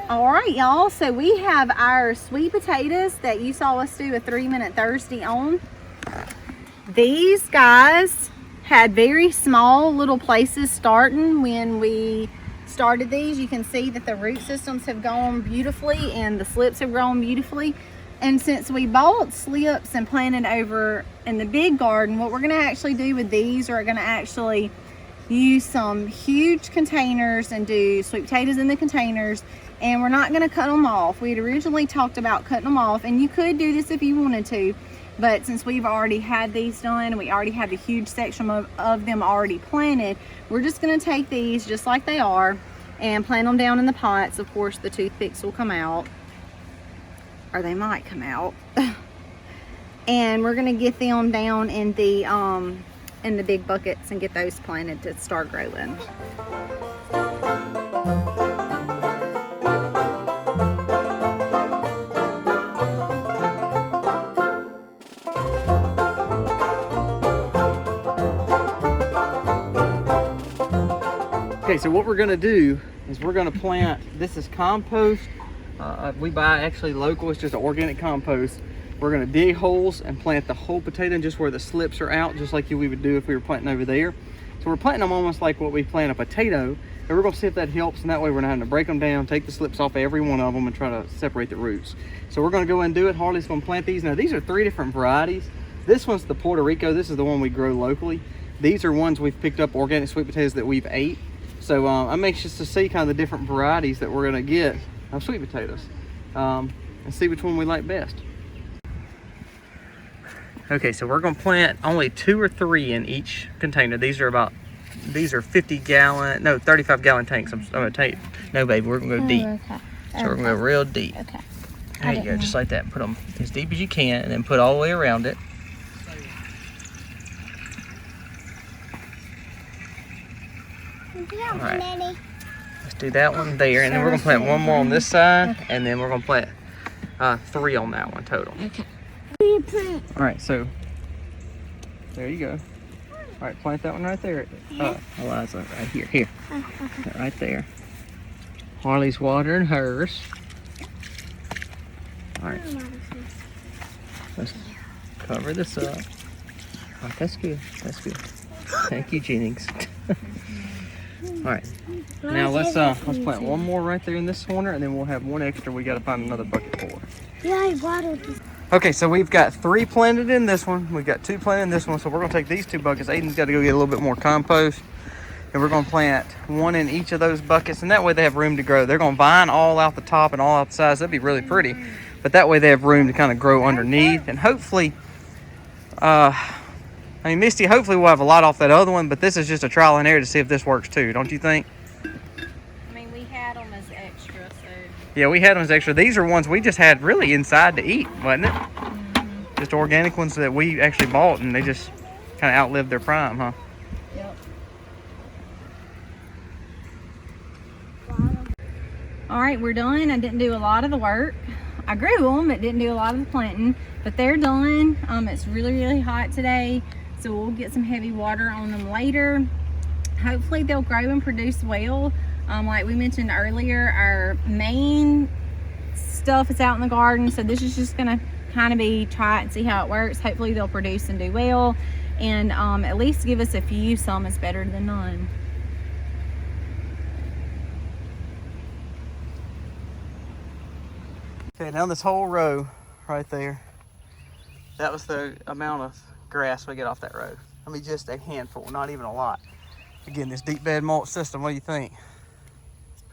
All right, y'all, so we have our sweet potatoes that you saw us do a 3-minute Thursday on. These guys had very small little places starting when we started these. You can see that the root systems have gone beautifully and the slips have grown beautifully. And since we bought slips and planted over in the big garden, what we're going to actually do with these are going to actually use some huge containers and do sweet potatoes in the containers, and we're not going to cut them off. We had originally talked about cutting them off, and you could do this if you wanted to, but since we've already had these done and we already have a huge section of them already planted, we're just going to take these just like they are and plant them down in the pots. Of course, the toothpicks will come out, or they might come out. And we're going to get them down in the big buckets and get those planted to start growing. Okay, so what we're going to do is we're going to plant, this is compost. We buy actually local, it's just organic compost. We're going to dig holes and plant the whole potato in just where the slips are out, just like we would do if we were planting over there. So we're planting them almost like what we plant a potato, and we're going to see if that helps, and that way we're not having to break them down, take the slips off every one of them and try to separate the roots. So we're going to go and do it. Harley's going to plant these. Now these are 3 different varieties. This one's the Puerto Rico. This is the one we grow locally. These are ones we've picked up, organic sweet potatoes that we've ate. So I'm anxious to see kind of the different varieties that we're going to get of sweet potatoes and see which one we like best. Okay, so we're going to plant only 2 or 3 in each container. These are 35-gallon tanks. I'm going to take, no baby, we're going to go deep. Okay. So we're going to go real deep. Okay. There you go, just like that. Put them as deep as you can and then put all the way around it. All right, let's do that one there, and then we're gonna plant one more on this side, and then we're gonna plant 3 on that one total. Okay. All right, so there you go. All right, plant that one right there. Eliza, right here, right there. Harley's watering hers. All right, let's cover this up. Oh, that's good. That's good. Thank you, Jennings. All right, now let's plant one more right there in this corner, and then we'll have one extra we got to find another bucket for. Yeah, I watered this. Okay, so we've got 3 planted in this one. We've got 2 planted in this one, so we're going to take these 2 buckets. Aiden's got to go get a little bit more compost, and we're going to plant 1 in each of those buckets, and that way they have room to grow. They're going to vine all out the top and all out the sides. That'd be really pretty, but that way they have room to kind of grow underneath, and hopefully, I mean, Misty, hopefully we'll have a lot off that other one, but this is just a trial and error to see if this works too, don't you think? I mean, we had them as extra, so. Yeah, we had them as extra. These are ones we just had really inside to eat, wasn't it? Mm-hmm. Just organic ones that we actually bought, and they just kind of outlived their prime, huh? Yep. All right, we're done. I didn't do a lot of the work. I grew them, but didn't do a lot of the planting, but they're done. It's really, really hot today, so we'll get some heavy water on them later. Hopefully they'll grow and produce well. Like we mentioned earlier, our main stuff is out in the garden, so this is just gonna kind of be try it and see how it works. Hopefully they'll produce and do well, and at least give us a few. Some is better than none. Okay, now this whole row right there, that was the amount of grass we get off that row. I mean, just a handful, not even a lot. Again, this deep bed mulch system, what do you think?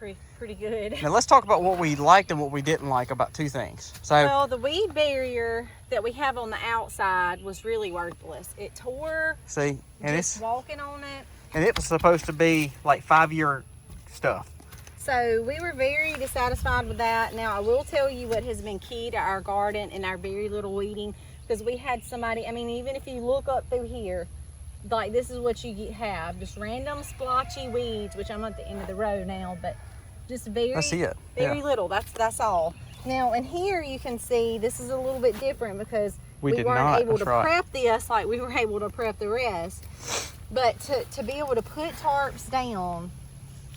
It's pretty good. Now let's talk about what we liked and what we didn't like about 2 things. So, well, the weed barrier that we have on the outside was really worthless. It tore. See, and just walking on it. And it was supposed to be like 5-year stuff. So we were very dissatisfied with that. Now I will tell you what has been key to our garden and our very little weeding, because we had somebody, I mean, even if you look up through here, like this is what you have, just random splotchy weeds, which I'm at the end of the row now, but just very, very little. That's all. Now in here you can see this is a little bit different because we weren't able to prep this like we were able to prep the rest. But to be able to put tarps down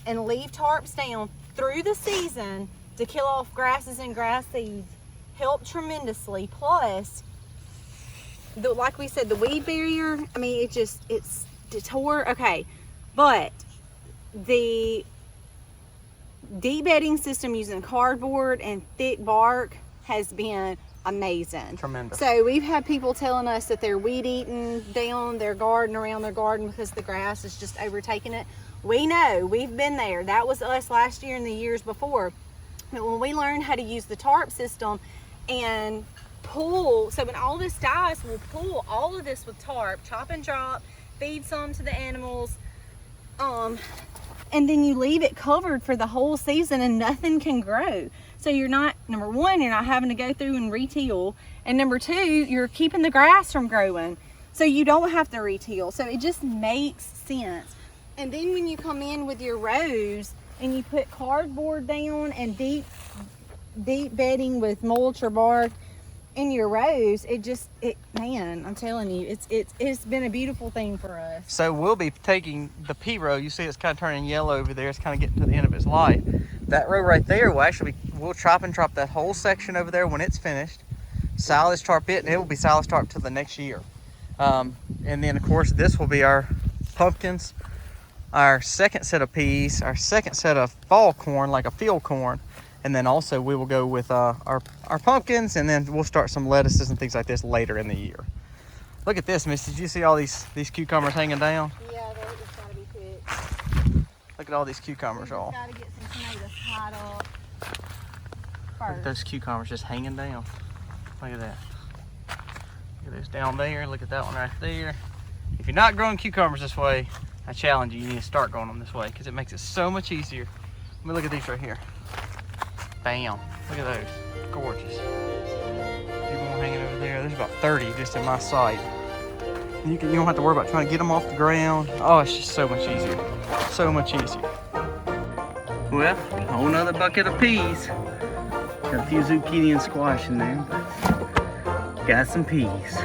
and leave tarps down through the season to kill off grasses and grass seeds help tremendously. Plus, like we said, the weed barrier, I mean, it's detour. Okay, but the deep bedding system using cardboard and thick bark has been amazing. Tremendous. So we've had people telling us that they're weed eating down their garden, around their garden, because the grass is just overtaking it. We know, we've been there. That was us last year and the years before. But when we learned how to use the tarp system and pull, so when all this dies, we'll pull all of this with tarp, chop and drop, feed some to the animals, and then you leave it covered for the whole season and nothing can grow. So you're not, number one, you're not having to go through and re-till, and number two, you're keeping the grass from growing, so you don't have to re-till. So it just makes sense. And then when you come in with your rows and you put cardboard down and deep bedding with mulch or bark in your rows, man, I'm telling you, it's been a beautiful thing for us. So we'll be taking the P row. You see it's kind of turning yellow over there. It's kind of getting to the end of its life. That row right there will actually we'll chop and drop that whole section over there when it's finished. Silage tarp it, and it will be silage tarp till the next year. And then of course this will be our pumpkins, our second set of peas, our second set of fall corn, like a field corn. And then also we will go with our pumpkins, and then we'll start some lettuces and things like this later in the year. Look at this, Miss. Did you see all these cucumbers hanging down? Yeah, it's got to be quick. Look at all these cucumbers all. Got to get some tomatoes tied up first. Look at those cucumbers just hanging down. Look at that. Look at this down there. Look at that one right there. If you're not growing cucumbers this way, I challenge you, you need to start growing them this way because it makes it so much easier. Let me look at these right here. Bam. Look at those. Gorgeous. Keep one hanging over there. There's about 30 just in my sight. And you don't have to worry about trying to get them off the ground. Oh, it's just so much easier. So much easier. Well, a whole nother bucket of peas. Got a few zucchini and squash in there, but got some peas.